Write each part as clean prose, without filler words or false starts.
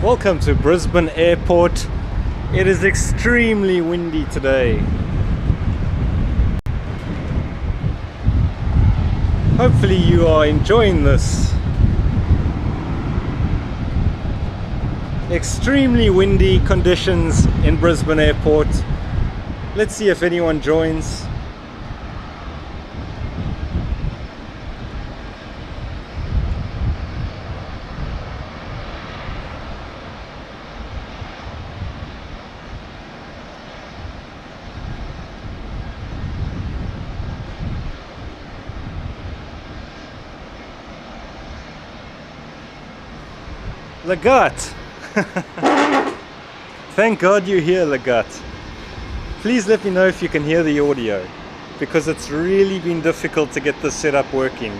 Welcome to Brisbane Airport. It is extremely windy today. Hopefully you are enjoying this. Extremely windy conditions in Brisbane Airport. Let's see if anyone joins. Lagat! Thank God you're here, Lagat. Please let me know if you can hear the audio, because it's really been difficult to get this setup working.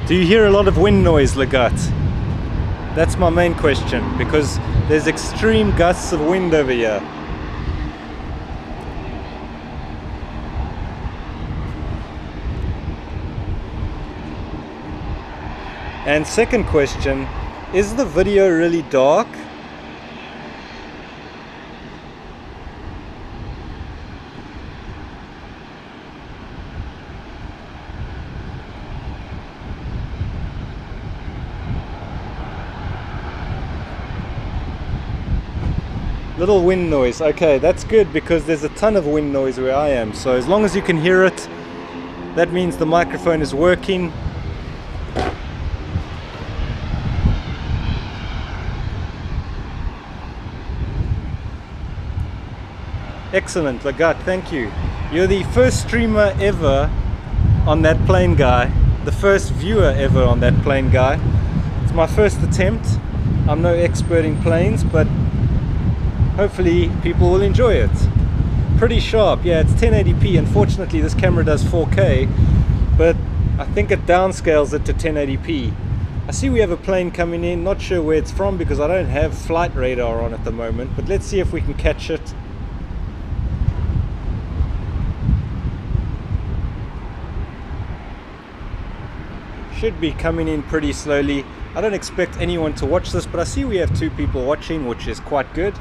Do you hear a lot of wind noise, Lagat? That's my main question, because there's extreme gusts of wind over here. And second question, is the video really dark? Little wind noise. Okay, that's good because there's a ton of wind noise where I am. So as long as you can hear it, that means the microphone is working. Excellent, Lagat, thank you. You're the first streamer ever on that plane guy. The first viewer ever on that plane guy. It's my first attempt. I'm no expert in planes, but hopefully people will enjoy it. Pretty sharp, yeah, it's 1080p. Unfortunately this camera does 4K, but I think it downscales it to 1080p. I see we have a plane coming in, not sure where it's from because I don't have flight radar on at the moment, but let's see if we can catch it. Should be coming in pretty slowly. I don't expect anyone to watch this, but I see we have 2 people watching, which is quite good.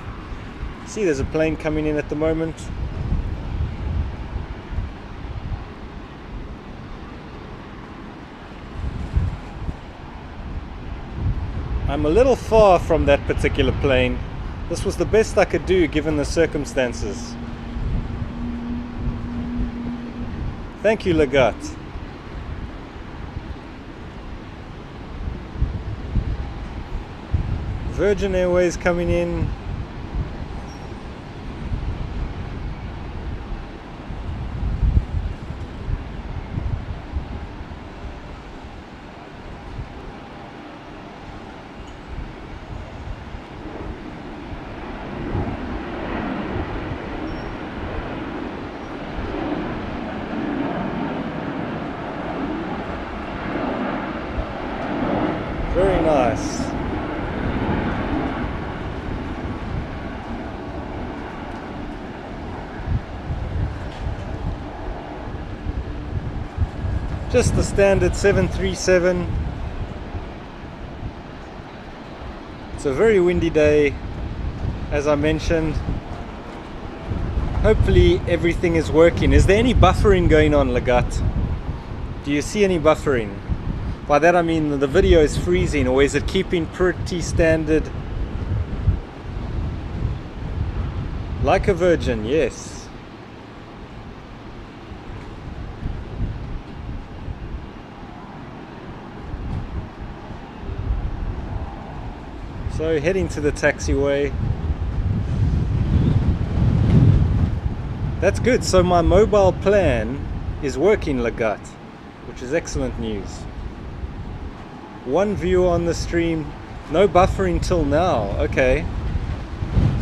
See, there's a plane coming in at the moment. I'm a little far from that particular plane. This was the best I could do given the circumstances. Thank you, Lagat. Virgin Airways coming in. Very nice. Just the standard 737. It's a very windy day, as I mentioned. Hopefully everything is working. Is there any buffering going on, Lagat? Do you see any buffering? By that I mean the video is freezing, or is it keeping pretty standard? Like a virgin, yes. So heading to the taxiway. That's good. So my mobile plan is working, Lagat, which is excellent news. One viewer on the stream, no buffering till now. Okay,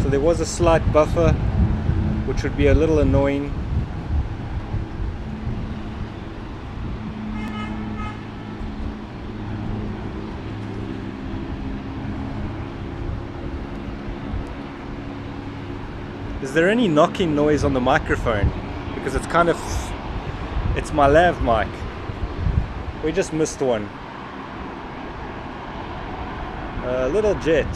so there was a slight buffer, which would be a little annoying. Is there any knocking noise on the microphone? Because it's kind of, it's my lav mic. We just missed one. A little jet.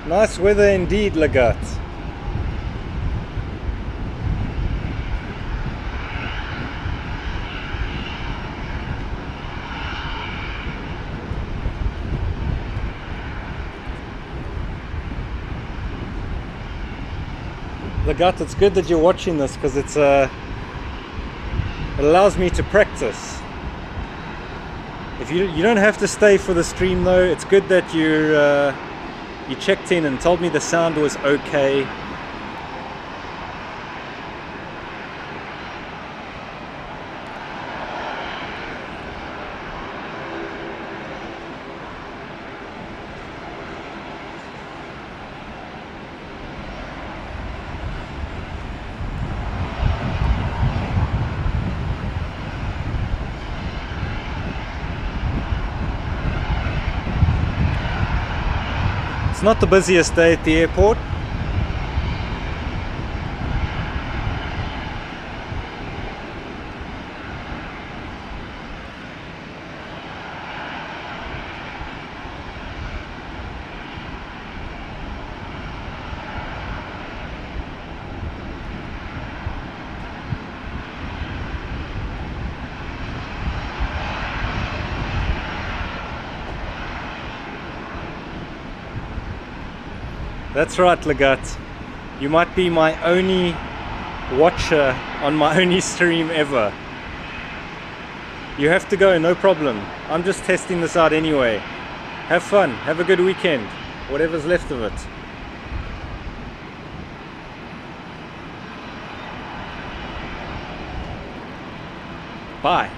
Nice weather indeed, Lagat. Lagat, it's good that you're watching this because it allows me to practice. If you don't have to stay for the stream though, it's good that you checked in and told me the sound was okay. It's not the busiest day at the airport. That's right, Lagat. You might be my only watcher on my only stream ever. You have to go, no problem. I'm just testing this out anyway. Have fun, have a good weekend, whatever's left of it. Bye.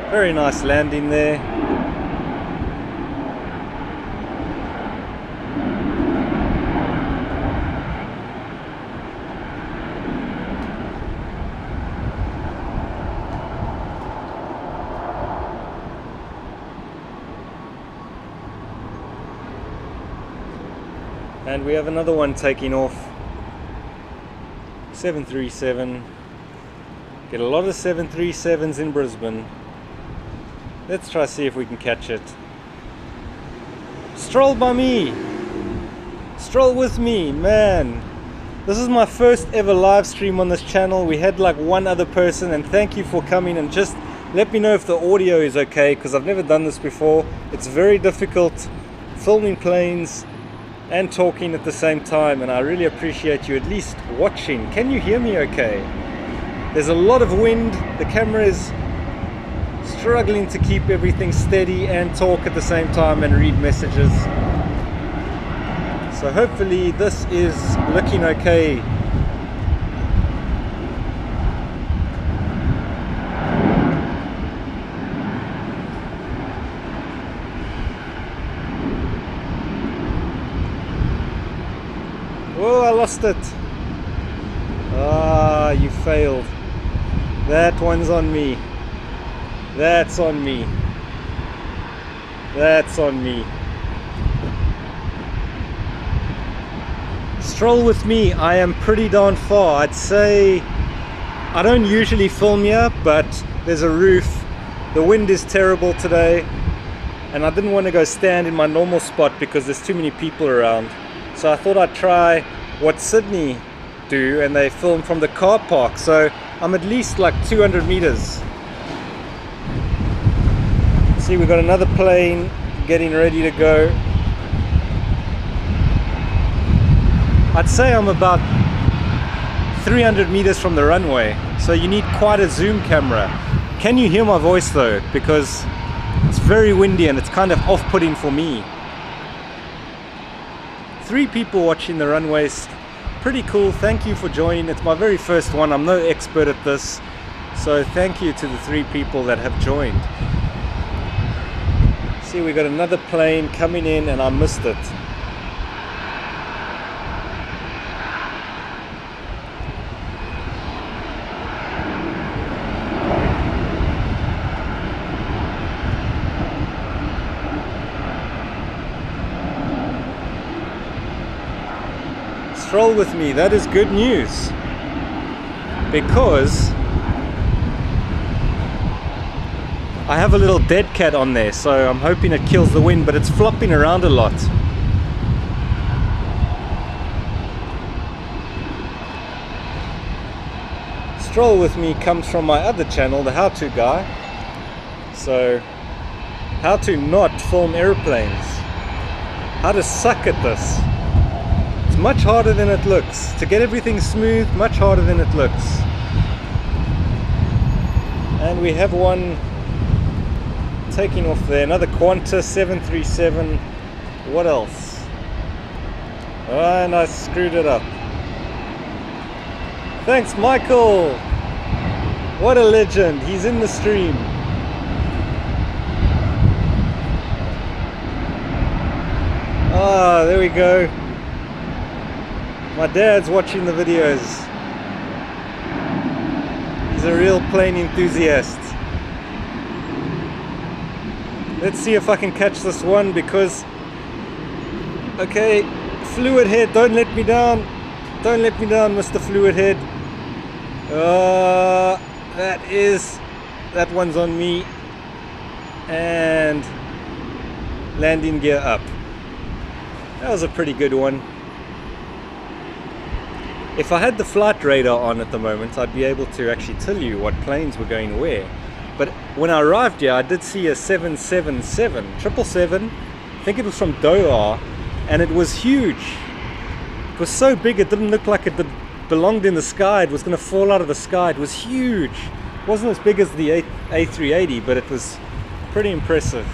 Very nice landing there. And we have another one taking off. 737. Get a lot of 737s in Brisbane. Let's try see if we can catch it. Stroll by me. Stroll with me, man. This is my first ever live stream on this channel. We had like one other person, and thank you for coming and just Let me know if the audio is okay, because I've never done this before. It's very difficult filming planes and talking at the same time, and I really appreciate you at least watching. Can you hear me okay? There's a lot of wind. The camera is struggling to keep everything steady and talk at the same time and read messages. So hopefully this is looking okay. Oh, I lost it. Ah, you failed. That one's on me. That's on me. That's on me. Stroll with me. I am pretty darn far. I'd say I don't usually film here, but there's a roof. The wind is terrible today, and I didn't want to go stand in my normal spot because there's too many people around. So I thought I'd try what Sydney do, and they film from the car park. So I'm at least like 200 meters. See, we've got another plane getting ready to go. I'd say I'm about 300 meters from the runway, so you need quite a zoom camera. Can you hear my voice though? Because it's very windy and it's kind of off-putting for me. 3 people watching the runways. Pretty cool. Thank you for joining. It's my very first one. I'm no expert at this, so thank you to the 3 people that have joined. See, we got another plane coming in and I missed it. Stroll with me. That is good news, because I have a little dead cat on there, so I'm hoping it kills the wind, but it's flopping around a lot. Stroll with me comes from my other channel, the How To Guy. So, how to not film airplanes, how to suck at this. Much harder than it looks. To get everything smooth, much harder than it looks. And we have one taking off there, another Qantas 737. What else? Oh, and I screwed it up. Thanks, Michael. What a legend. He's in the stream. Ah, there we go. My dad's watching the videos. He's a real plane enthusiast. Let's see if I can catch this one, because... Okay, fluid head, don't let me down. Don't let me down, Mr. Fluid Head. That one's on me. And landing gear up. That was a pretty good one. If I had the flight radar on at the moment, I'd be able to actually tell you what planes were going where. But when I arrived here, I did see a 777, I think it was from Doha, and it was huge. It was so big it didn't look like it belonged in the sky. It was going to fall out of the sky. It was huge. It wasn't as big as the A380, but it was pretty impressive.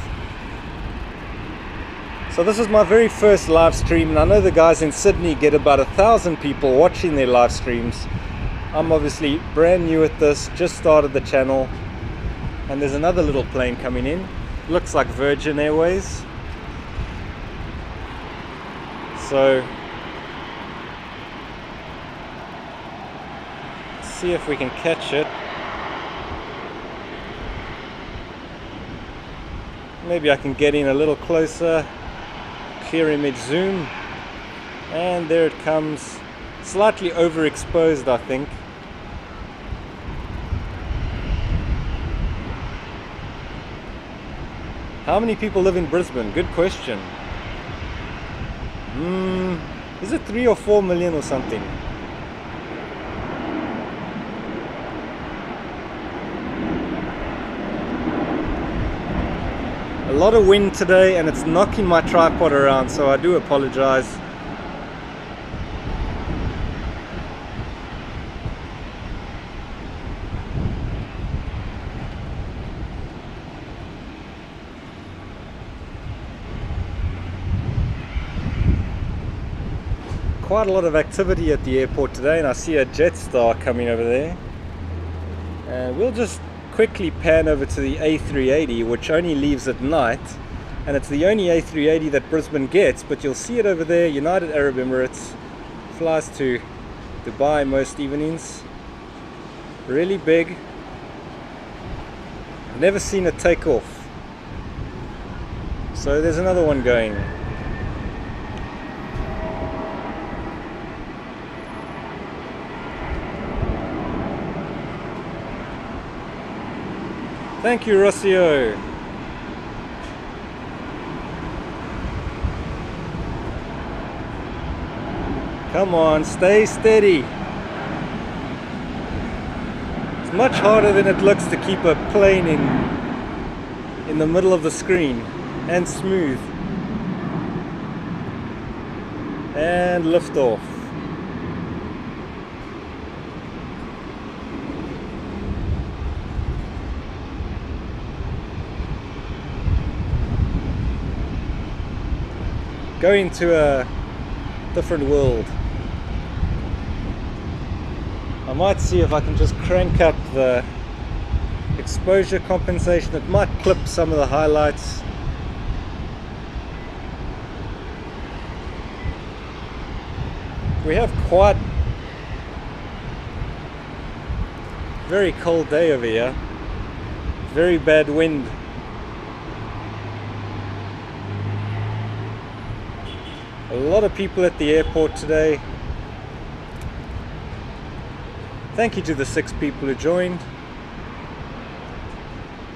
So this is my very first live stream, and I know the guys in Sydney get about 1,000 people watching their live streams. I'm obviously brand new at this, just started the channel, and there's another little plane coming in. Looks like Virgin Airways. So let's see if we can catch it. Maybe I can get in a little closer. Clear image zoom, and there it comes. Slightly overexposed, I think. How many people live in Brisbane? Good question. Is it 3 or 4 million or something? A lot of wind today and it's knocking my tripod around, so I do apologize. Quite a lot of activity at the airport today, and I see a Jetstar coming over there. And we'll just quickly pan over to the A380, which only leaves at night, and it's the only A380 that Brisbane gets, but you'll see it over there. United Arab Emirates, flies to Dubai most evenings. Really big. Never seen it take off. So there's another one going. Thank you, Rossio. Come on, stay steady. It's much harder than it looks to keep a plane in the middle of the screen, and smooth. And lift off. Going to a different world. I might see if I can just crank up the exposure compensation. It might clip some of the highlights. We have quite very cold day over here. Very bad wind. A lot of people at the airport today. Thank you to the 6 people who joined.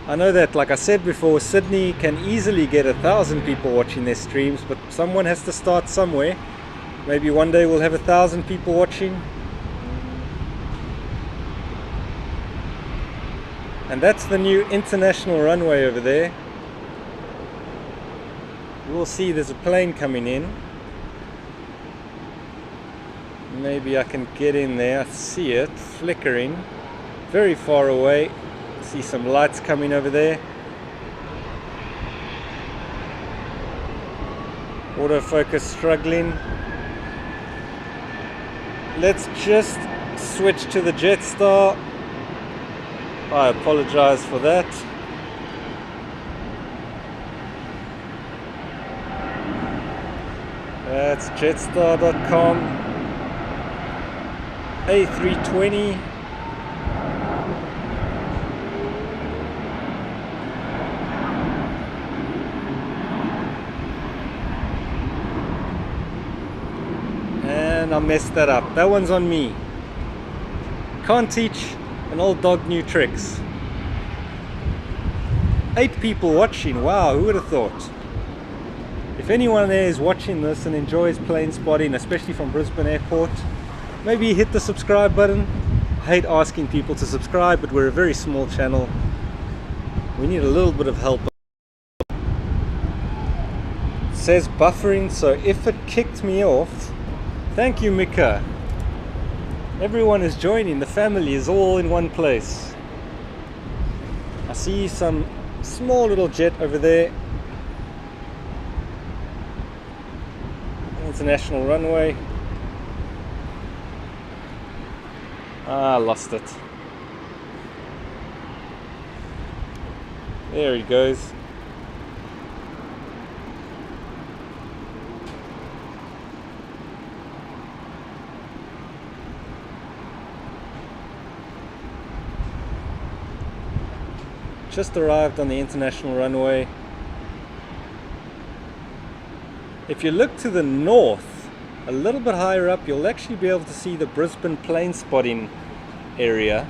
I know that, like I said before, Sydney can easily get 1,000 people watching their streams, but someone has to start somewhere. Maybe one day we'll have 1,000 people watching. And that's the new international runway over there. We'll see there's a plane coming in. Maybe I can get in there. I see it flickering very far away. See some lights coming over there. Autofocus struggling. Let's just switch to the Jetstar. I apologize for that. That's jetstar.com. A320. And I messed that up. That one's on me. Can't teach an old dog new tricks. 8 people watching. Wow, who would have thought? If anyone there is watching this and enjoys plane spotting, especially from Brisbane Airport, maybe hit the subscribe button. I hate asking people to subscribe, but we're a very small channel. We need a little bit of help. It says buffering, so if it kicked me off, thank you, Mika. Everyone is joining. The family is all in one place. I see some small little jet over there. International runway. I lost it. There he goes. Just arrived on the international runway. If you look to the north, a little bit higher up, you'll actually be able to see the Brisbane plane spotting area,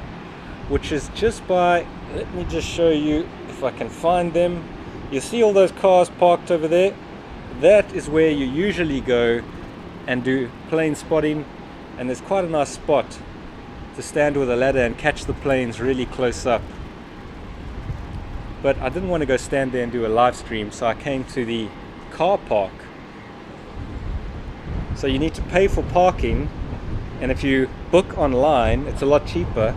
which is just by, let me just show you if I can find them. You see all those cars parked over there? That is where you usually go and do plane spotting, and there's quite a nice spot to stand with a ladder and catch the planes really close up. but I didn't want to go stand there and do a live stream, so I came to the car park. So you need to pay for parking, and if you book online it's a lot cheaper.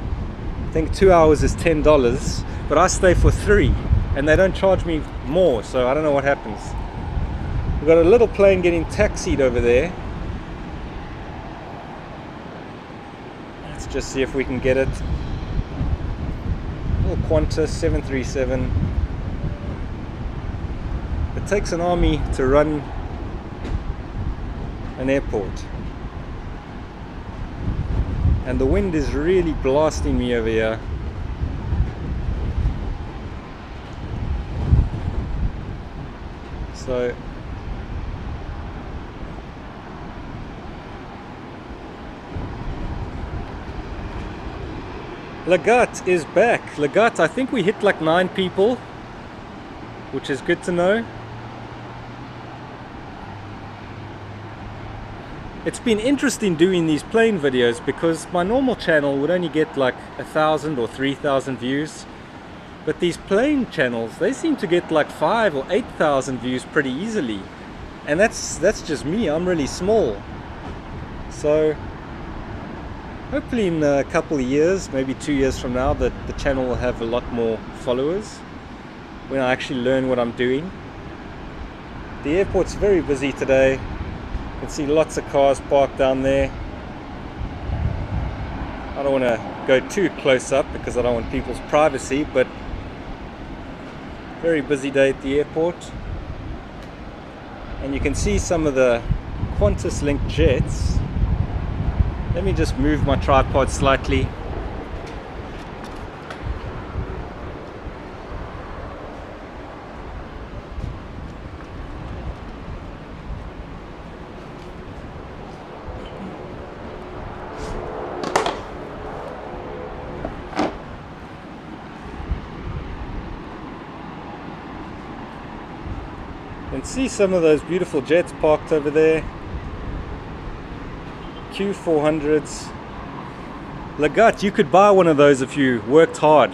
I think 2 hours is $10, but I stay for 3 and they don't charge me more, so I don't know what happens. We've got a little plane getting taxied over there. Let's just see if we can get it. Little Qantas 737. It takes an army to run an airport, and the wind is really blasting me over here. So Lagat is back. Lagat, I think we hit like 9 people, which is good to know. It's been interesting doing these plane videos because my normal channel would only get like 1,000 or 3,000 views, but these plane channels, they seem to get like 5,000 or 8,000 views pretty easily, and that's just me. I'm really small. So hopefully in a couple of years, maybe 2 years from now, that the channel will have a lot more followers when I actually learn what I'm doing. The airport's very busy today. You can see lots of cars parked down there. I don't want to go too close up because I don't want people's privacy, but very busy day at the airport. And you can see some of the Qantas linked jets. Let me just move my tripod slightly. You can see some of those beautiful jets parked over there. Q400s. Lagat, you could buy one of those if you worked hard.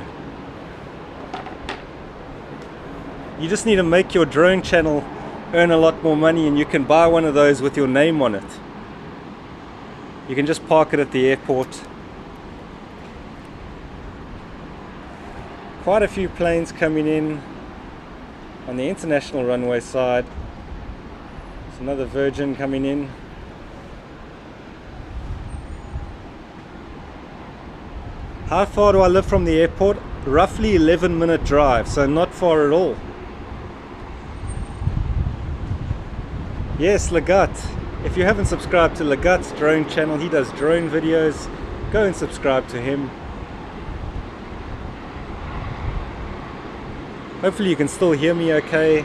You just need to make your drone channel earn a lot more money, and you can buy one of those with your name on it. You can just park it at the airport. Quite a few planes coming in on the international runway side. There's another Virgin coming in. How far do I live from the airport? Roughly 11-minute drive, so not far at all. Yes, Lagat. If you haven't subscribed to Lagat's drone channel, he does drone videos. Go and subscribe to him. Hopefully you can still hear me okay.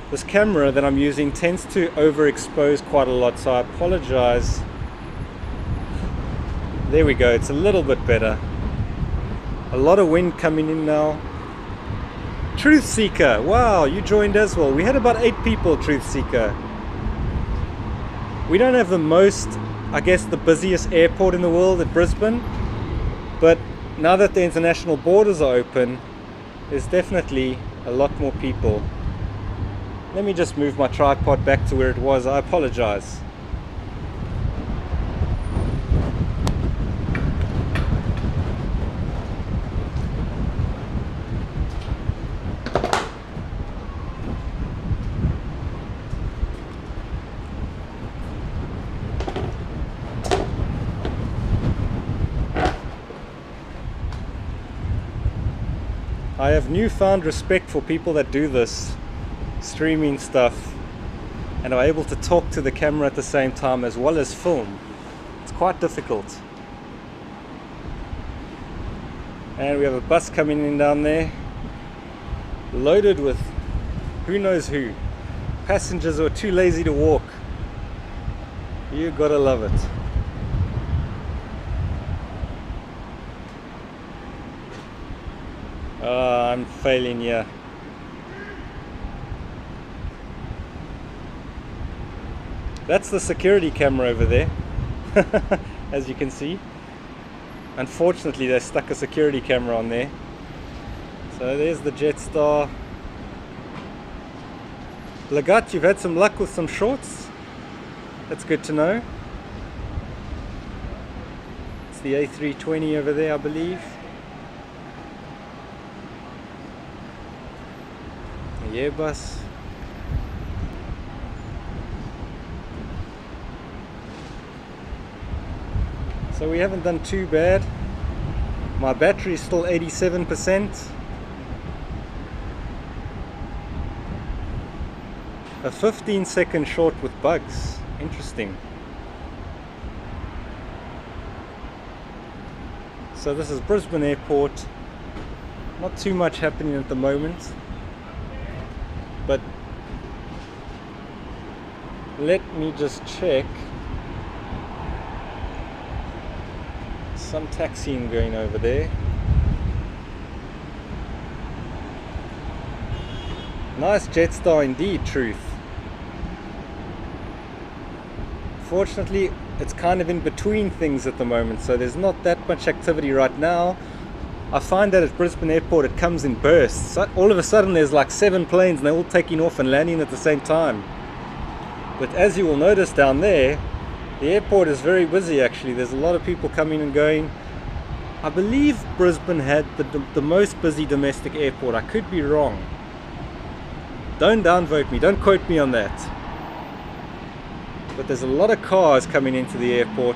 This camera that I'm using tends to overexpose quite a lot, so I apologize. There we go, it's a little bit better. A lot of wind coming in now. Truth Seeker, wow, you joined as well. We had about 8 people, Truth Seeker. We don't have the most, I guess, the busiest airport in the world at Brisbane, but now that the international borders are open, there's definitely a lot more people. Let me just move my tripod back to where it was. I apologize. I have newfound respect for people that do this streaming stuff and are able to talk to the camera at the same time as well as film. It's quite difficult. And we have a bus coming in down there, loaded with who knows who. Passengers who are too lazy to walk. You gotta love it. I'm failing here. That's the security camera over there, as you can see. Unfortunately, they stuck a security camera on there. So there's the Jetstar. Lagat, you've had some luck with some shorts. That's good to know. It's the A320 over there, I believe. The Airbus. So we haven't done too bad. My battery is still 87%. A 15-second short with bugs. Interesting. So this is Brisbane Airport. Not too much happening at the moment. But let me just check. Some taxiing going over there. Nice Jetstar indeed, Truth. Fortunately, it's kind of in between things at the moment, so there's not that much activity right now. I find that at Brisbane Airport it comes in bursts. So all of a sudden there's like 7 planes and they're all taking off and landing at the same time. But as you will notice down there, the airport is very busy actually. There's a lot of people coming and going. I believe Brisbane had the most busy domestic airport. I could be wrong. Don't downvote me, don't quote me on that. But there's a lot of cars coming into the airport.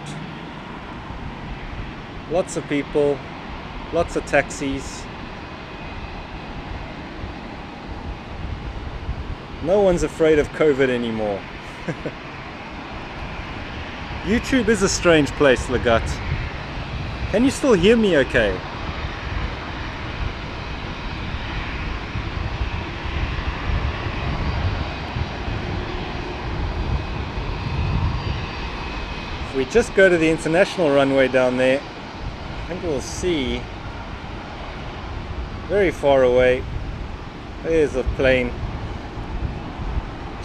Lots of people, lots of taxis. No one's afraid of COVID anymore. YouTube is a strange place, Lagat. Can you still hear me okay? If we just go to the international runway down there, I think we'll see very far away. There's a plane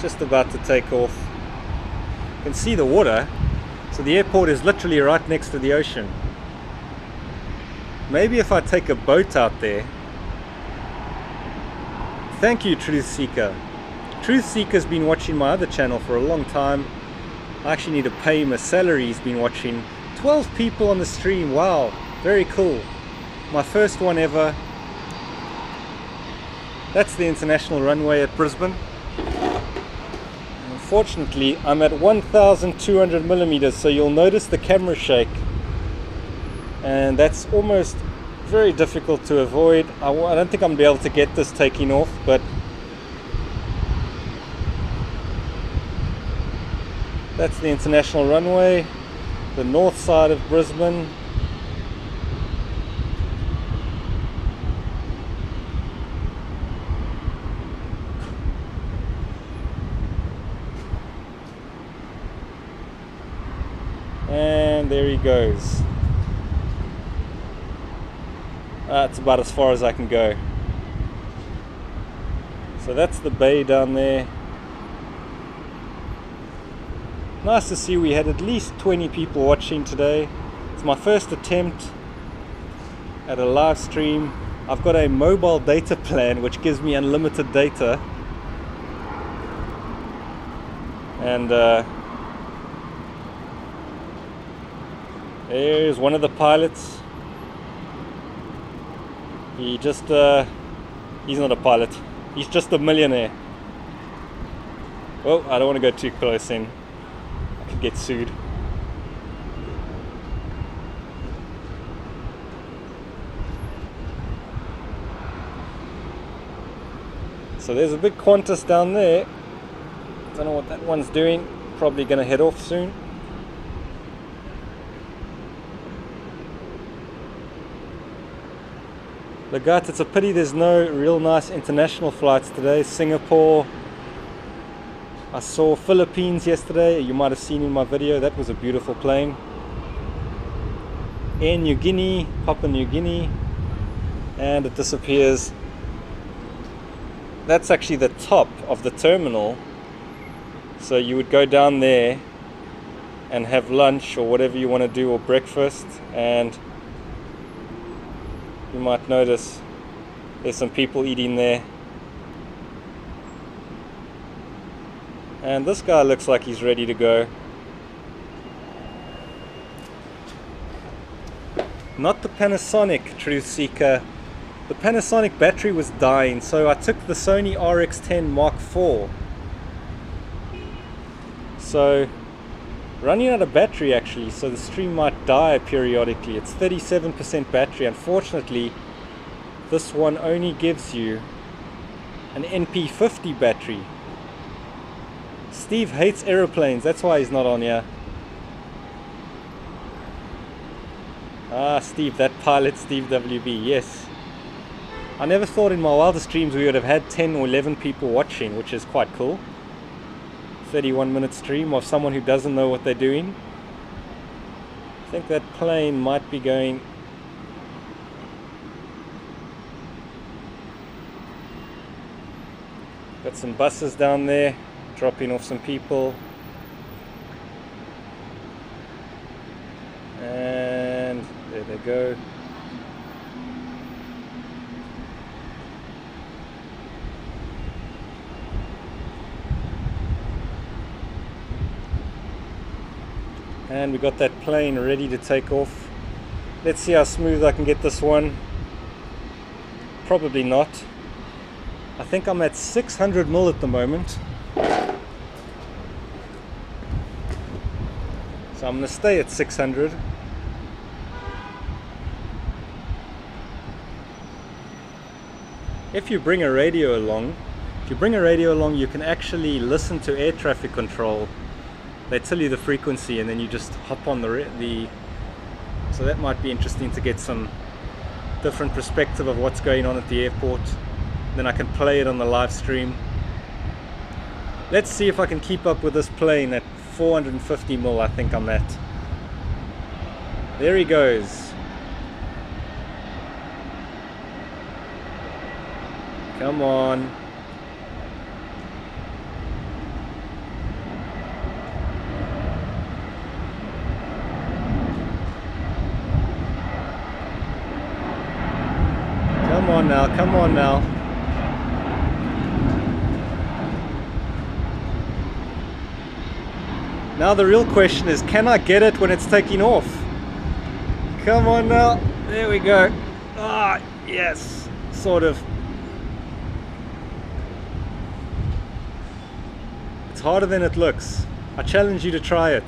just about to take off. You can see the water. So the airport is literally right next to the ocean. Maybe if I take a boat out there. Thank you, Truth Seeker. Truth Seeker's been watching my other channel for a long time. I actually need to pay him a salary. He's been watching. 12 people on the stream. Wow, very cool. My first one ever. That's the international runway at Brisbane. Unfortunately, I'm at 1,200 millimeters, so you'll notice the camera shake. And that's almost very difficult to avoid. I don't think I'm going to be able to get this taking off, but that's the international runway, the north side of Brisbane. And there he goes. That's about as far as I can go. So that's the bay down there. Nice to see we had at least 20 people watching today. It's my first attempt at a live stream. I've got a mobile data plan which gives me unlimited data. And there's one of the pilots. He just, he's not a pilot. He's just a millionaire. Well, I don't want to go too close in. I could get sued. So there's a big Qantas down there. Don't know what that one's doing. Probably going to head off soon. Lagat, it's a pity there's no real nice international flights today. Singapore. I saw Philippines yesterday. You might have seen in my video. That was a beautiful plane. Air New Guinea, Papua New Guinea. And it disappears. That's actually the top of the terminal. So you would go down there and have lunch or whatever you want to do, or breakfast, and You might notice there's some people eating there. And this guy looks like he's ready to go. Not the Panasonic Truth Seeker. The Panasonic battery was dying, so I took the Sony RX10 Mark IV. So, running out of battery actually, so the stream might die periodically. It's 37% battery. Unfortunately, this one only gives you an NP50 battery. Steve hates aeroplanes, that's why he's not on here. Ah, Steve, that pilot, Steve WB, yes. I never thought in my wildest dreams we would have had 10 or 11 people watching, which is quite cool. 31-minute stream of someone who doesn't know what they're doing. I think that plane might be going... Got some buses down there, dropping off some people. And there they go. And we got that plane ready to take off. Let's see how smooth I can get this one. Probably not. I think I'm at 600 mil at the moment. So I'm going to stay at 600. If you bring a radio along, you can actually listen to air traffic control. They tell you the frequency and then you just hop on the so that might be interesting to get some different perspective of what's going on at the airport. Then I can play it on the live stream. Let's see if I can keep up with this plane at 450 mil. I think I'm at. There he goes. Come on. Come on now, come on now. Now the real question is, can I get it when it's taking off? Come on now. There we go. Ah, yes. Sort of. It's harder than it looks. I challenge you to try it.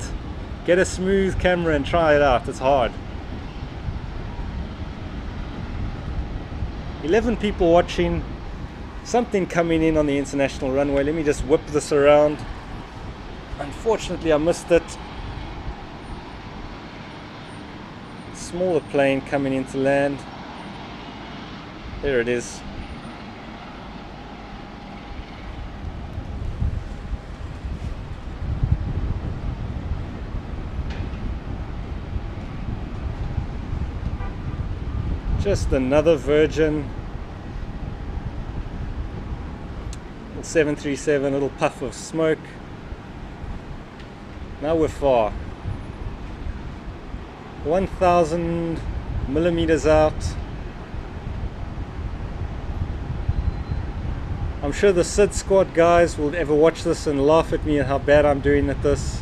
Get a smooth camera and try it out. It's hard. 11 people watching, something coming in on the international runway. Let me just whip this around. Unfortunately, I missed it. Smaller plane coming into land. There it is. Just another Virgin 737, little puff of smoke. Now we're far. 1,000 millimeters out. I'm sure the Sid Squad guys will ever watch this and laugh at me and how bad I'm doing at this.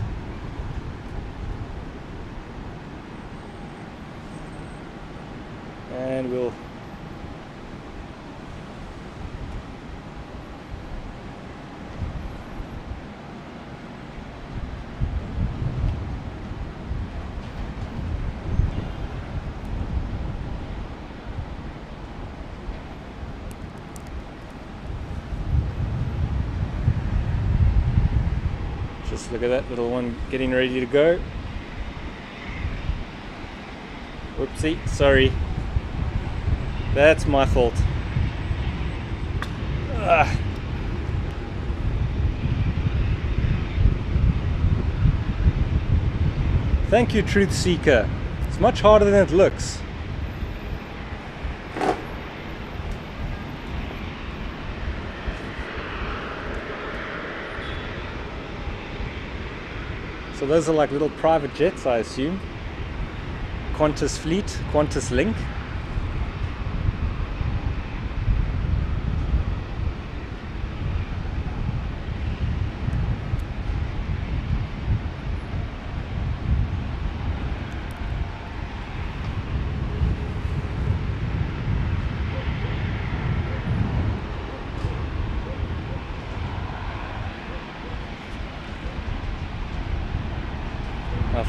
And we'll just look at that little one getting ready to go. Whoopsie, sorry. That's my fault. Ugh. Thank you, Truth Seeker. It's much harder than it looks. So those are like little private jets, I assume. Qantas Fleet, Qantas Link.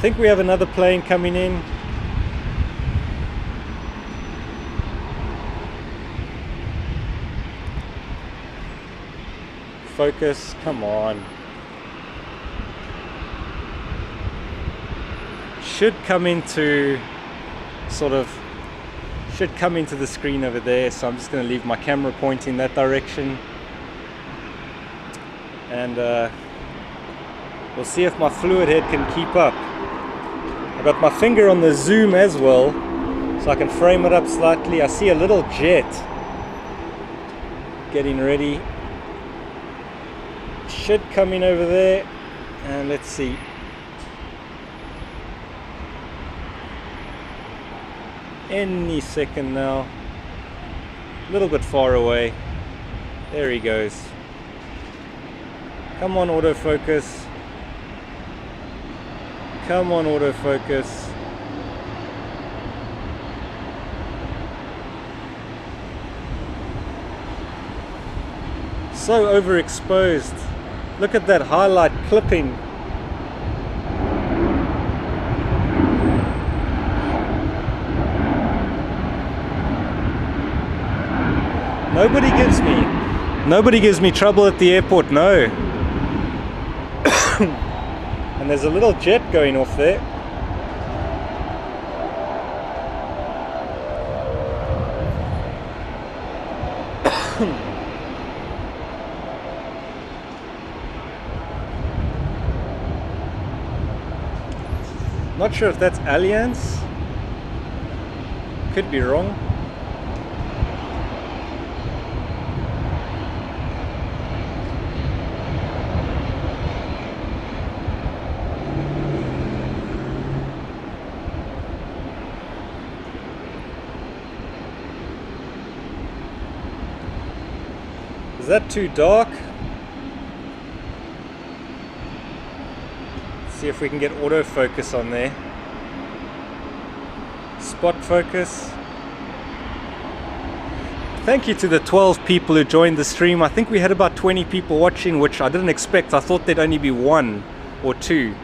think we have another plane coming in. Focus, come on. Should come into the screen over there, so I'm just going to leave my camera pointing that direction, and we'll see if my fluid head can keep up. I've got my finger on the zoom as well, so I can frame it up slightly. I see a little jet getting ready. Should come in over there, and let's see. Any second now. A little bit far away. There he goes. Come on, autofocus. Come on, autofocus. So overexposed. Look at that highlight clipping. Nobody gives me trouble at the airport, no. And there's a little jet going off there. Not sure if that's Allianz. Could be wrong. Is that too dark? See if we can get autofocus on there. Spot focus. Thank you to the 12 people who joined the stream. I think we had about 20 people watching, which I didn't expect. I thought there'd only be 1 or 2.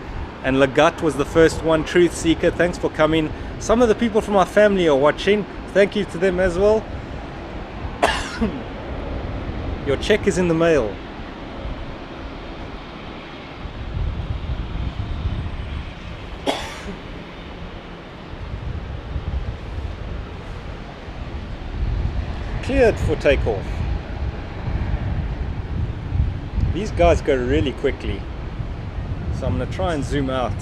And Lagat was the first one. Truth Seeker, thanks for coming. Some of the people from our family are watching. Thank you to them as well. Your check is in the mail. Cleared for takeoff. These guys go really quickly, so I'm going to try and zoom out.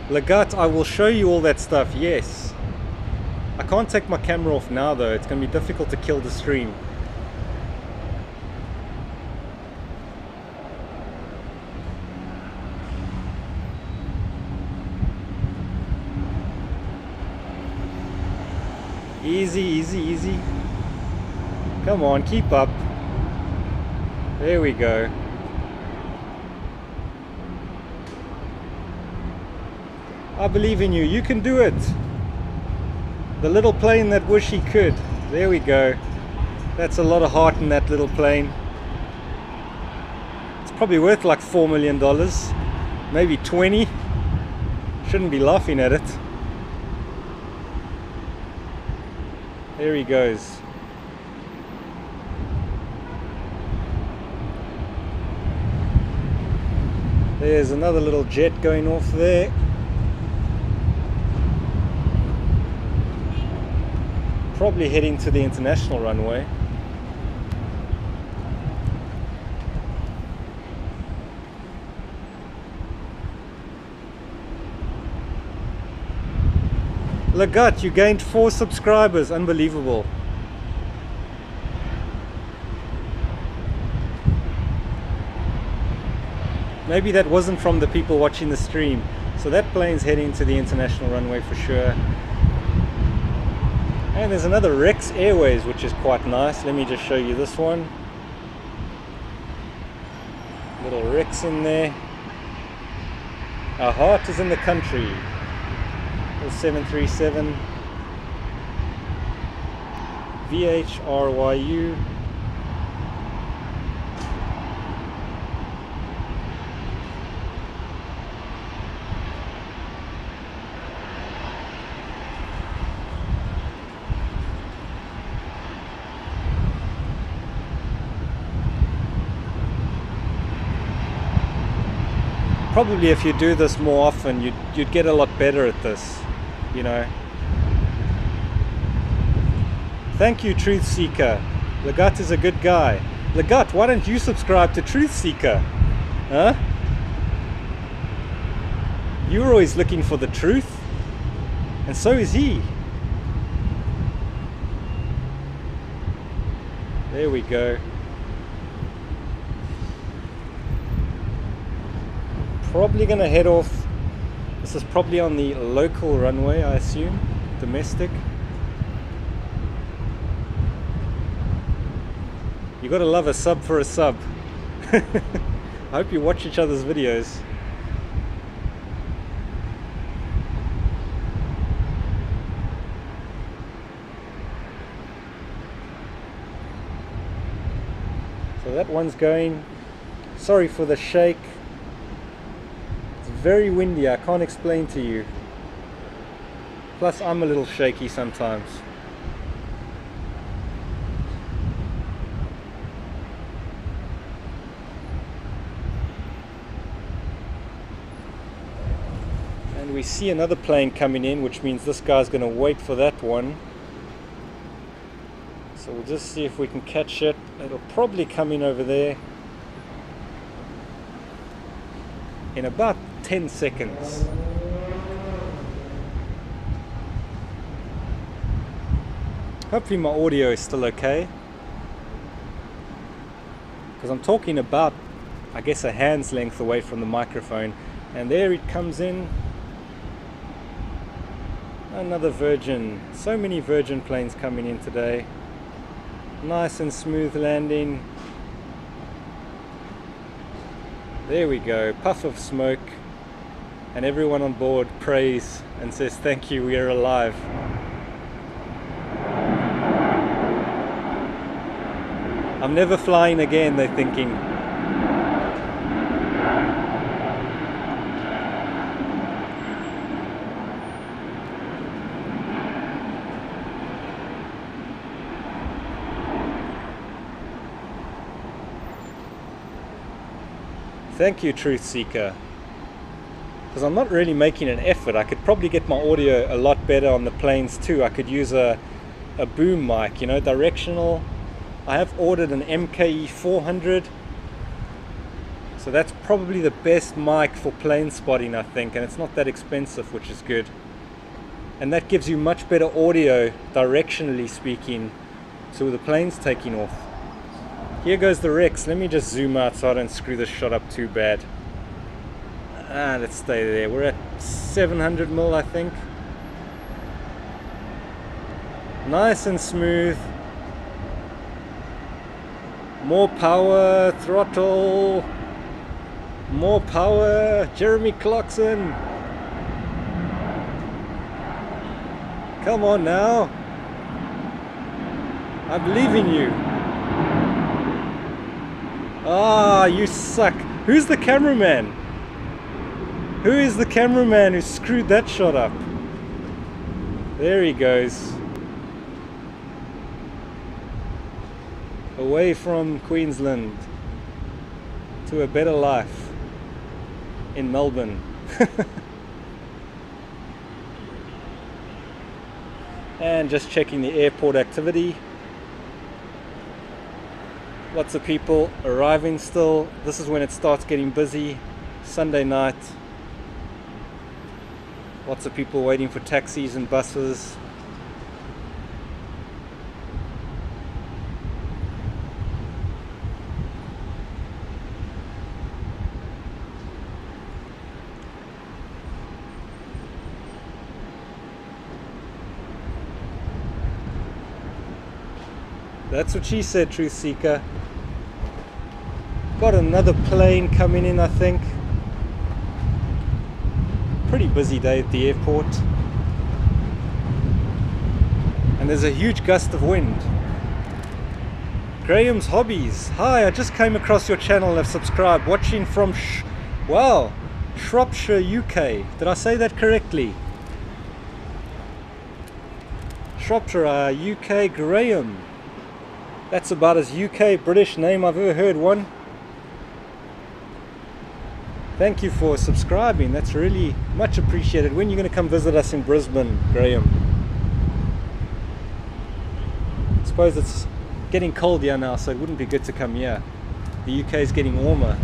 Lagat, I will show you all that stuff, yes. I can't take my camera off now though, it's going to be difficult to kill the stream. Easy, easy, easy. Come on, keep up. There we go. I believe in you. You can do it. The little plane that wish he could. There we go. That's a lot of heart in that little plane. It's probably worth like $4 million. Maybe 20. Shouldn't be laughing at it. There he goes. There's another little jet going off there. Probably heading to the international runway. Lagat, you gained 4 subscribers. Unbelievable. Maybe that wasn't from the people watching the stream. So that plane's heading to the international runway for sure. And there's another Rex Airways, which is quite nice. Let me just show you this one. Little Rex in there. Our heart is in the country. 737 VHRYU. Probably if you do this more often, you'd get a lot better at this, you know. Thank you, Truth Seeker. Lagat is a good guy. Lagat, why don't you subscribe to Truth Seeker? Huh? You're always looking for the truth, and so is he. There we go. Probably gonna head off. This is probably on the local runway, I assume, domestic. You gotta love a sub for a sub. I hope you watch each other's videos. So that one's going. Sorry for the shake. It's very windy, I can't explain to you. Plus I'm a little shaky sometimes. And we see another plane coming in, which means this guy's going to wait for that one. So we'll just see if we can catch it. It'll probably come in over there in about 10 seconds. Hopefully my audio is still okay, because I'm talking about, I guess, a hand's length away from the microphone. And there it comes in. Another Virgin. So many Virgin planes coming in today. Nice and smooth landing. There we go. Puff of smoke. And everyone on board prays and says, thank you, we are alive. I'm never flying again, they're thinking. Thank you, Truth Seeker. Because I'm not really making an effort. I could probably get my audio a lot better on the planes too. I could use a boom mic, you know, directional. I have ordered an MKE 400. So that's probably the best mic for plane spotting, I think. And it's not that expensive, which is good. And that gives you much better audio, directionally speaking, so the plane's taking off. Here goes the Rex. Let me just zoom out so I don't screw this shot up too bad. Let's stay there. We're at 700 mil, I think. Nice and smooth. More power, throttle. More power. Jeremy Clarkson. Come on now. I believe in you. Ah, you suck. Who's the cameraman? Who is the cameraman who screwed that shot up? There he goes. Away from Queensland to a better life in Melbourne. And just checking the airport activity. Lots of people arriving still. This is when it starts getting busy. Sunday night. Lots of people waiting for taxis and buses. That's what she said, Truth Seeker. Got another plane coming in, I think. Pretty busy day at the airport. And there's a huge gust of wind. Graham's Hobbies. Hi, I just came across your channel and have subscribed. Watching from Shropshire, UK. Did I say that correctly? Shropshire, UK. Graham. That's about as UK British name I've ever heard one. Thank you for subscribing. That's really much appreciated. When are you going to come visit us in Brisbane, Graham? I suppose it's getting cold here now, so it wouldn't be good to come here. The UK is getting warmer.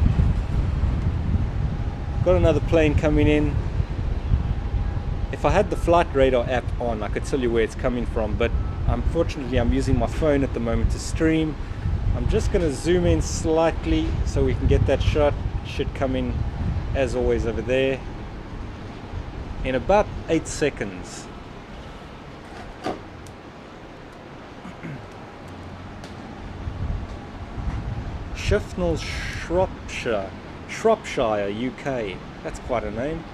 Got another plane coming in. If I had the flight radar app on, I could tell you where it's coming from, but unfortunately I'm using my phone at the moment to stream. I'm just going to zoom in slightly so we can get that shot. Should come in as always over there in about 8 seconds. Shifnal, Shropshire, UK. That's quite a name.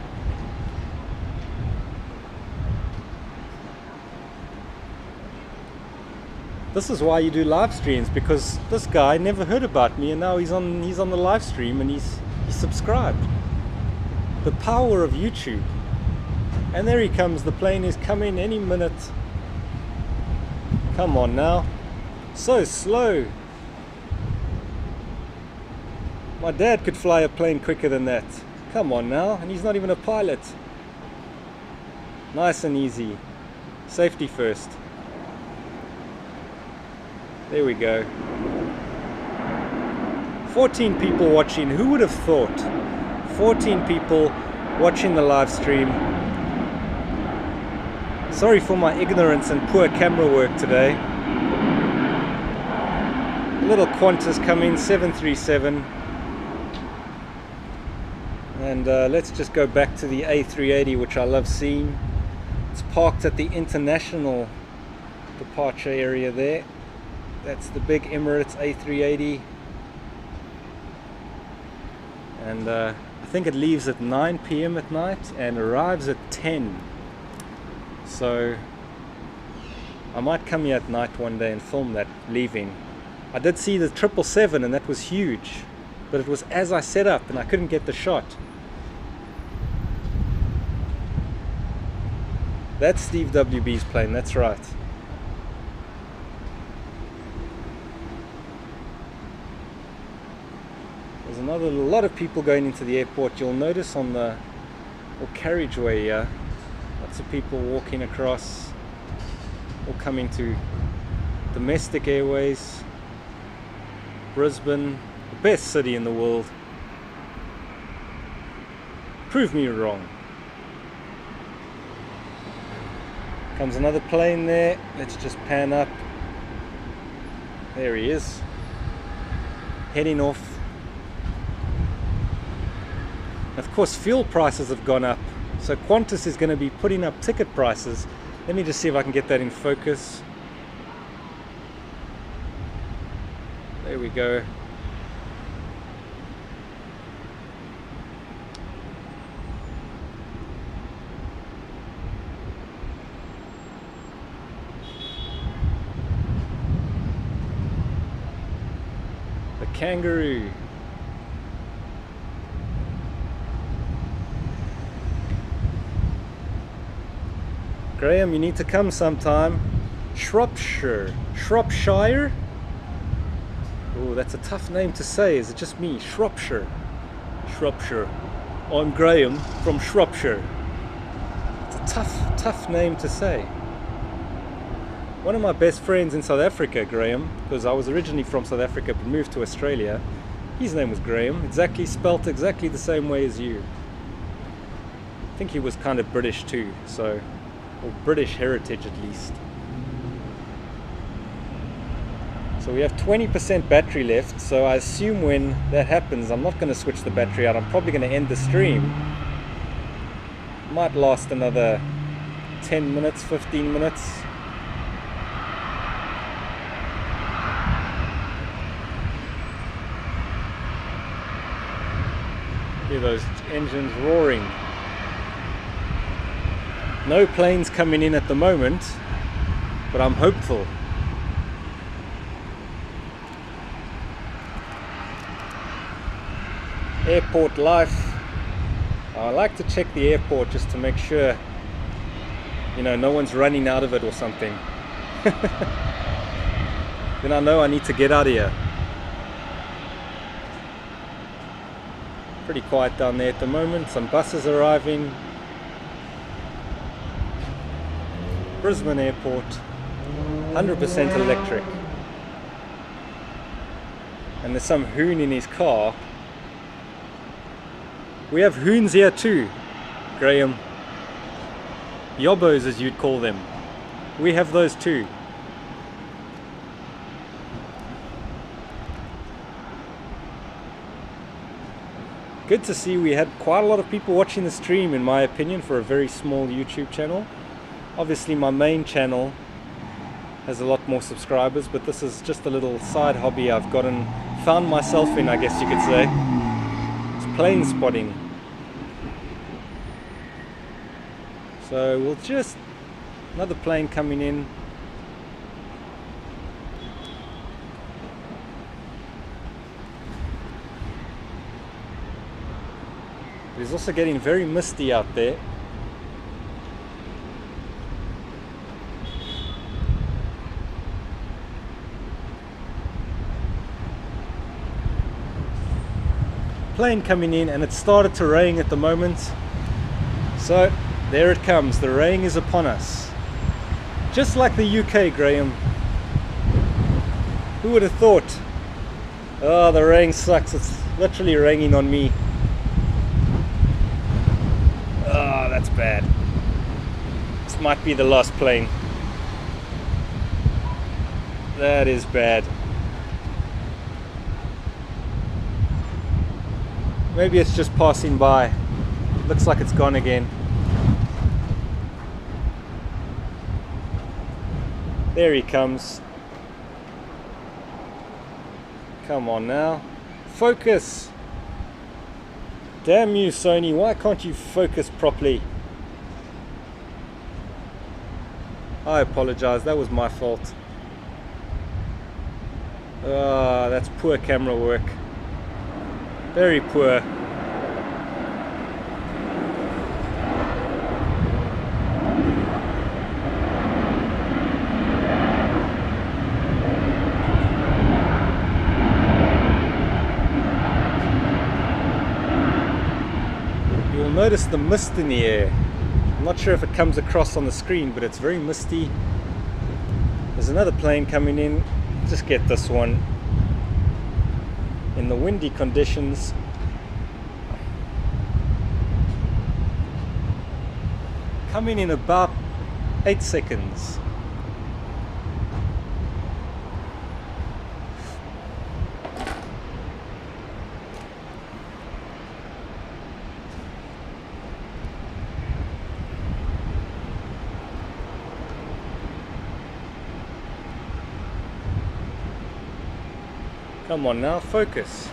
This is why you do live streams, because this guy never heard about me and now he's on the live stream and he's subscribed. The power of YouTube. And there he comes. The plane is coming any minute. Come on now. So slow. My dad could fly a plane quicker than that. Come on now. And he's not even a pilot. Nice and easy. Safety first. There we go. 14 people watching. Who would have thought? 14 people watching the live stream. Sorry for my ignorance and poor camera work today. Little Qantas coming, 737. And let's just go back to the A380, which I love seeing. It's parked at the international departure area there. That's the big Emirates A380. And I think it leaves at 9 PM at night and arrives at 10. So I might come here at night one day and film that leaving. I did see the 777 and that was huge, but it was as I set up and I couldn't get the shot. That's Steve WB's plane, that's right. There's a lot of people going into the airport. You'll notice on the carriageway here, lots of people walking across, or coming to domestic airways. Brisbane, the best city in the world. Prove me wrong. Comes another plane there. Let's just pan up. There he is. Heading off. Of course, fuel prices have gone up. So Qantas is going to be putting up ticket prices. Let me just see if I can get that in focus. There we go. The Kangaroo. Graham, you need to come sometime. Shropshire. Oh, that's a tough name to say. Is it just me? Shropshire. I'm Graham from Shropshire. It's a tough name to say. One of my best friends in South Africa, Graham, because I was originally from South Africa but moved to Australia. His name was Graham, spelt exactly the same way as you. I think he was kind of British too, so, or British heritage at least. So we have 20% battery left, so I assume when that happens I'm not going to switch the battery out. I'm probably going to end the stream. Might last another 10 minutes, 15 minutes. Hear those engines roaring. No planes coming in at the moment, but I'm hopeful. Airport life. I like to check the airport just to make sure, you know, no one's running out of it or something. Then I know I need to get out of here. Pretty quiet down there at the moment. Some buses arriving. Brisbane Airport, 100% electric. And there's some hoon in his car. We have hoons here too, Graham. Yobbos as you'd call them. We have those too. Good to see we had quite a lot of people watching the stream, in my opinion, for a very small YouTube channel. Obviously my main channel has a lot more subscribers, but this is just a little side hobby I've found myself in, I guess you could say. It's plane spotting. So we'll just, another plane coming in. It's also getting very misty out there. Plane coming in, and it started to rain at the moment. So there it comes, the rain is upon us. Just like the UK, Graham. Who would have thought? Oh, the rain sucks, it's literally raining on me. Oh, that's bad. This might be the last plane. That is bad. Maybe it's just passing by. Looks like it's gone again. There he comes. Come on now. Focus! Damn you, Sony, why can't you focus properly? I apologize, that was my fault. Ah, that's poor camera work. Very poor. You'll notice the mist in the air. I'm not sure if it comes across on the screen, but it's very misty. There's another plane coming in. Just get this one. In the windy conditions, coming in about 8 seconds. Come on now, focus.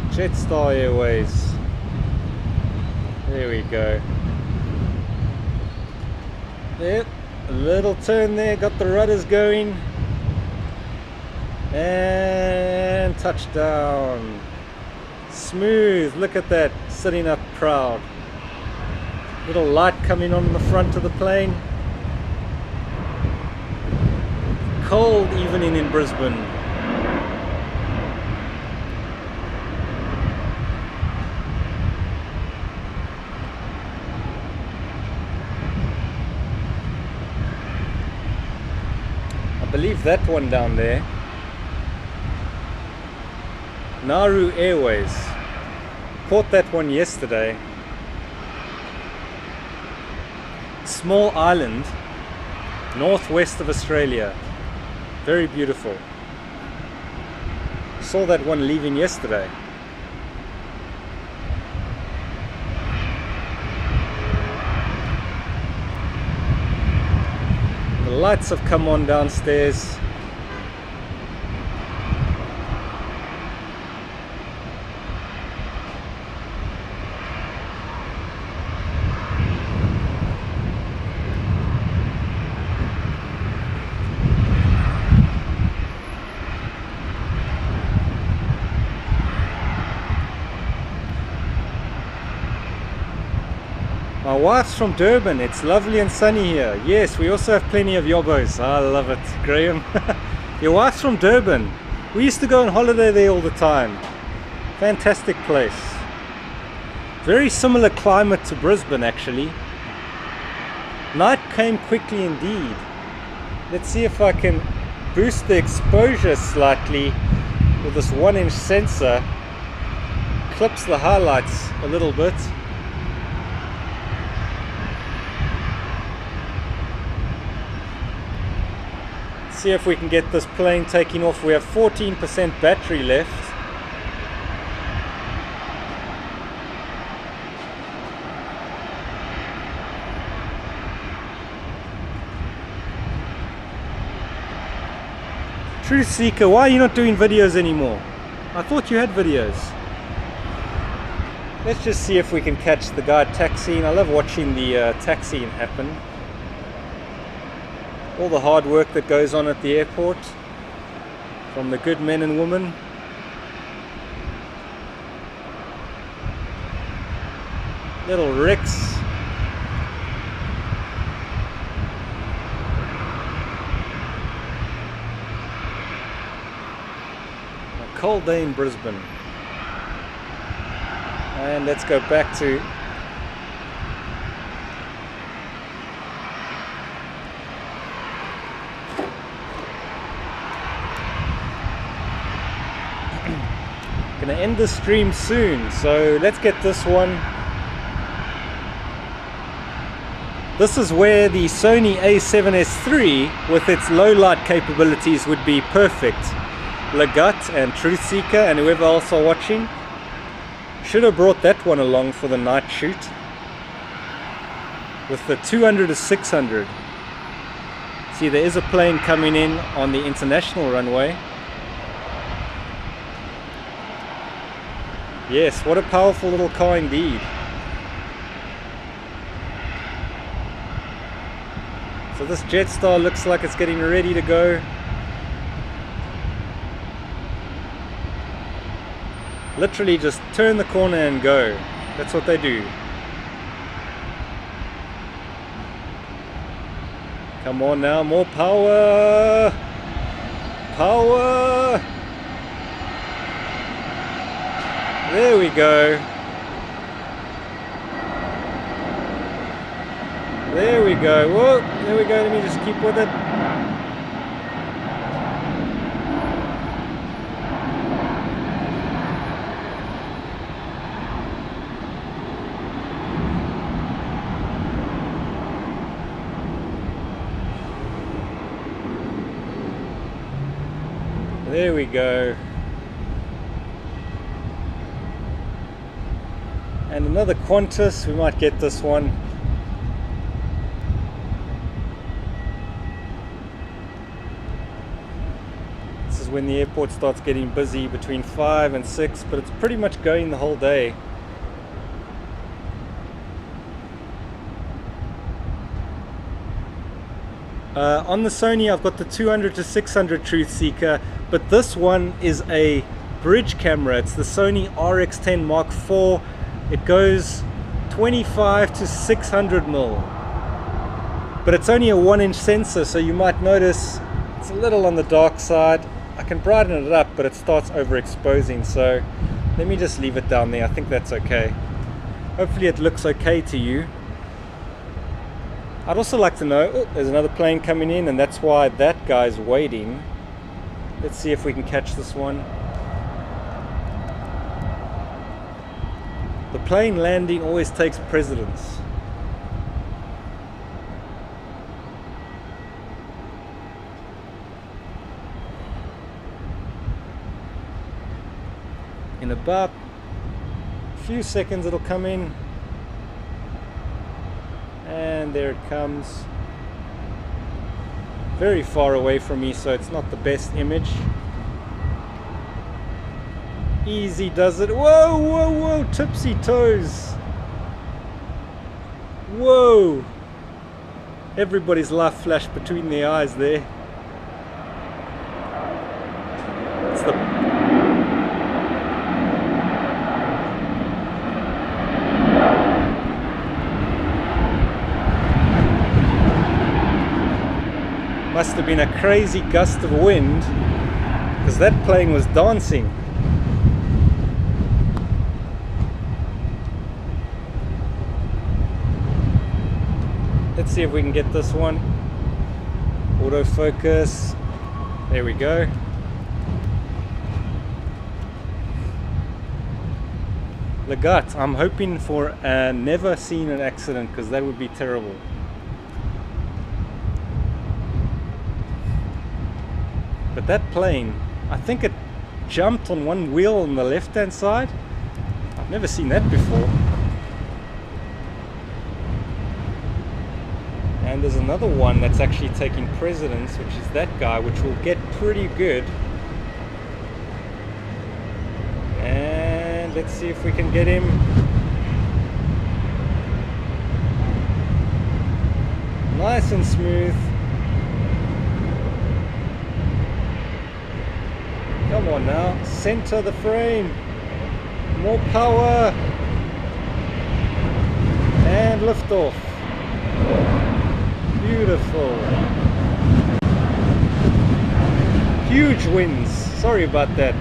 Jetstar Airways. There we go. Yep, a little turn there, got the rudders going. And touchdown. Smooth, look at that, sitting up proud. Little light coming on the front of the plane. Cold evening in Brisbane. I believe that one down there, Nauru Airways, caught that one yesterday. Small island northwest of Australia, very beautiful. Saw that one leaving yesterday. The lights have come on downstairs. My wife's from Durban. It's lovely and sunny here. Yes, we also have plenty of yobbos. I love it. Graham, your wife's from Durban. We used to go on holiday there all the time. Fantastic place. Very similar climate to Brisbane actually. Night came quickly indeed. Let's see if I can boost the exposure slightly with this 1-inch sensor. Clips the highlights a little bit. See if we can get this plane taking off. We have 14% battery left. Truth Seeker, why are you not doing videos anymore? I thought you had videos. Let's just see if we can catch the guy taxiing. I love watching the taxiing happen. All the hard work that goes on at the airport from the good men and women. Little Rex. A cold day in Brisbane. And let's go back to gonna end the stream soon, so let's get this one. This is where the Sony A7S III with its low light capabilities would be perfect. Lagut and Truth Seeker and whoever else are watching, should have brought that one along for the night shoot with the 200 to 600. See, there is a plane coming in on the international runway. Yes, what a powerful little car indeed. So this Jetstar looks like it's getting ready to go. Literally just turn the corner and go. That's what they do. Come on now, more power! Power! There we go. There we go. Whoa, there we go. Let me just keep with it. There we go. And another Qantas, we might get this one. This is when the airport starts getting busy between 5 and 6, but it's pretty much going the whole day. On the Sony I've got the 200 to 600 Truth Seeker, but this one is a bridge camera. It's the Sony RX10 Mark IV. It goes 25 to 600 mil, but it's only a 1-inch sensor, so you might notice it's a little on the dark side. I can brighten it up, but it starts overexposing, so let me just leave it down there. I think that's okay. Hopefully it looks okay to you. I'd also like to know, oh, there's another plane coming in, and that's why that guy's waiting. Let's see if we can catch this one. The plane landing always takes precedence. In about a few seconds it'll come in. And there it comes. Very far away from me, so it's not the best image. Easy does it. Whoa, whoa, whoa, tipsy toes. Whoa. Everybody's life flashed between their eyes there. It's the Must have been a crazy gust of wind, because that plane was dancing. Let's see if we can get this one. Autofocus. There we go. Legat, I'm hoping for never seen an accident, because that would be terrible. But that plane, I think it jumped on one wheel on the left hand side. I've never seen that before. And there's another one that's actually taking precedence, which is that guy, which will get pretty good. And let's see if we can get him. Nice and smooth. Come on now, center the frame. More power. And lift off. Beautiful. Huge winds. Sorry about that.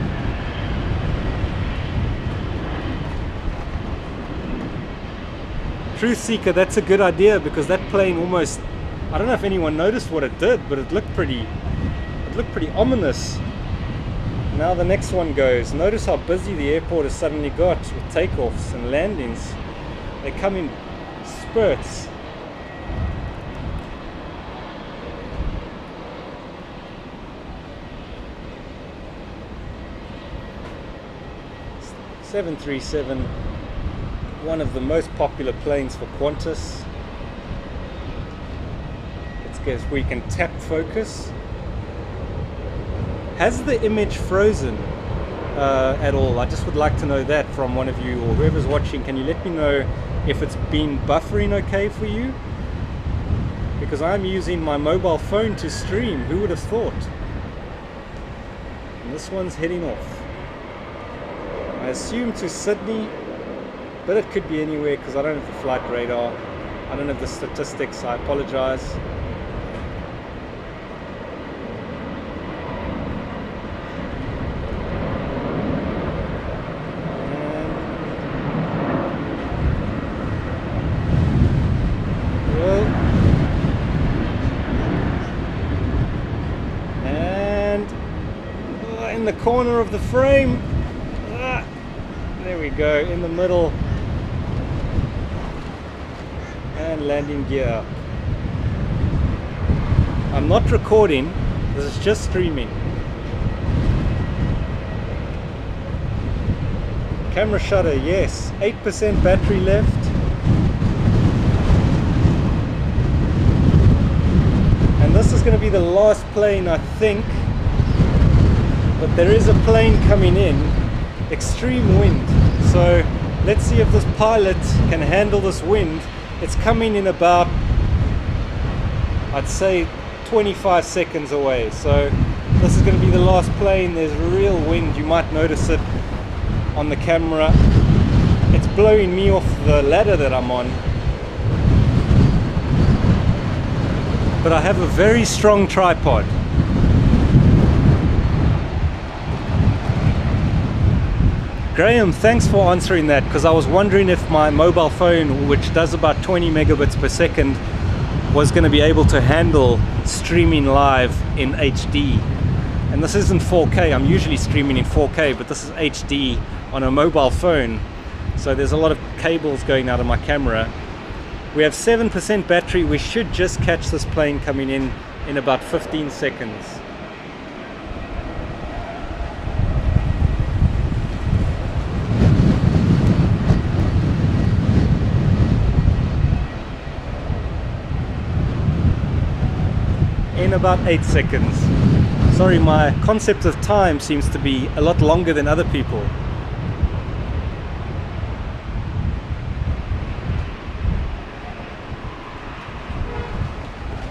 Truth Seeker, that's a good idea, because that plane almost, I don't know if anyone noticed what it did, but it looked pretty ominous. Now the next one goes. Notice how busy the airport has suddenly got with takeoffs and landings. They come in spurts. .737, one of the most popular planes for Qantas. Let's guess we can tap focus. Has the image frozen at all? I just would like to know that from one of you, or whoever's watching. Can you let me know if it's been buffering okay for you? Because I'm using my mobile phone to stream. Who would have thought? And this one's heading off. I assume to Sydney, but it could be anywhere, because I don't have the flight radar. I don't have the statistics. I apologize. In the corner of the frame. There we go, in the middle. And landing gear. I'm not recording, this is just streaming. Camera shutter, yes, 8% battery left. And this is going to be the last plane, I think. But there is a plane coming in, extreme wind. So let's see if this pilot can handle this wind. It's coming in about, I'd say, 25 seconds away. So this is going to be the last plane. There's real wind. You might notice it on the camera. It's blowing me off the ladder that I'm on. But I have a very strong tripod. Graham, thanks for answering that, because I was wondering if my mobile phone, which does about 20 megabits per second, was going to be able to handle streaming live in HD. And this isn't 4K. I'm usually streaming in 4K, but this is HD on a mobile phone. So there's a lot of cables going out of my camera. We have 7% battery. We should just catch this plane coming in about 15 seconds. In about 8 seconds. Sorry, my concept of time seems to be a lot longer than other people.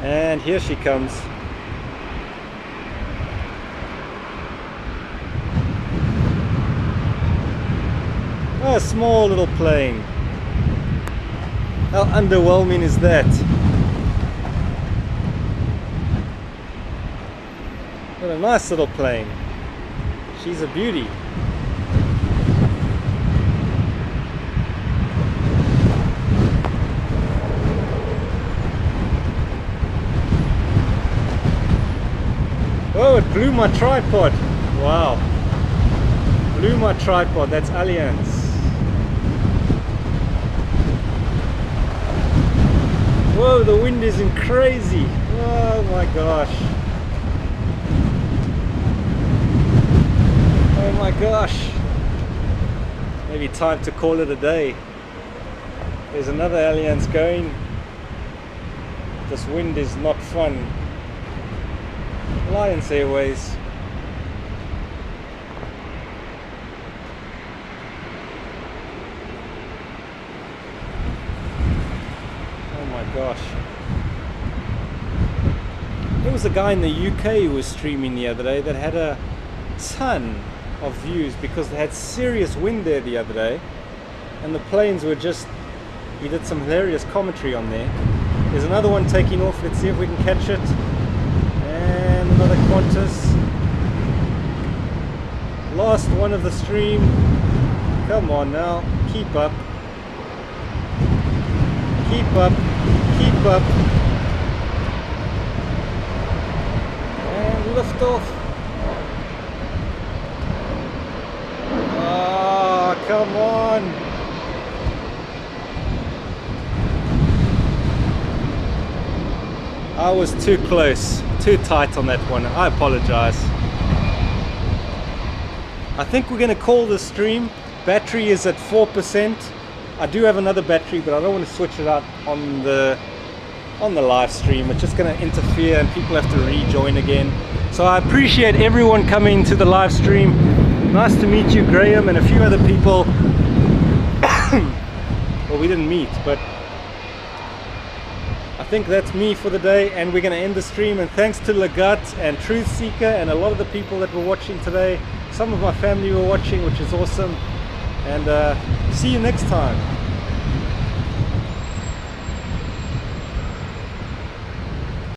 And here she comes. Oh, a small little plane. How underwhelming is that? What a nice little plane. She's a beauty. Oh, it blew my tripod. Wow. Blew my tripod. That's Allianz. Whoa, the wind isn't crazy. Oh my gosh. Oh my gosh. Maybe time to call it a day. There's another Allianz going. This wind is not fun. Allianz Airways. Oh my gosh. There was a guy in the UK who was streaming the other day that had a ton of views because they had serious wind there the other day, and the planes were just, he did some hilarious commentary on there. There's another one taking off. Let's see if we can catch it. And another Qantas. Last one of the stream. Come on now, keep up. Keep up, keep up. And lift off. Ah, come on. I was too close, too tight on that one. I apologize. I think we're going to call this stream. Battery is at 4%. I do have another battery, but I don't want to switch it out on the live stream. It's just going to interfere and people have to rejoin again. So I appreciate everyone coming to the live stream. Nice to meet you, Graham, and a few other people. Well, we didn't meet, but I think that's me for the day, and we're going to end the stream. And thanks to Lagat and Truth Seeker and a lot of the people that were watching today. Some of my family were watching, which is awesome. And see you next time.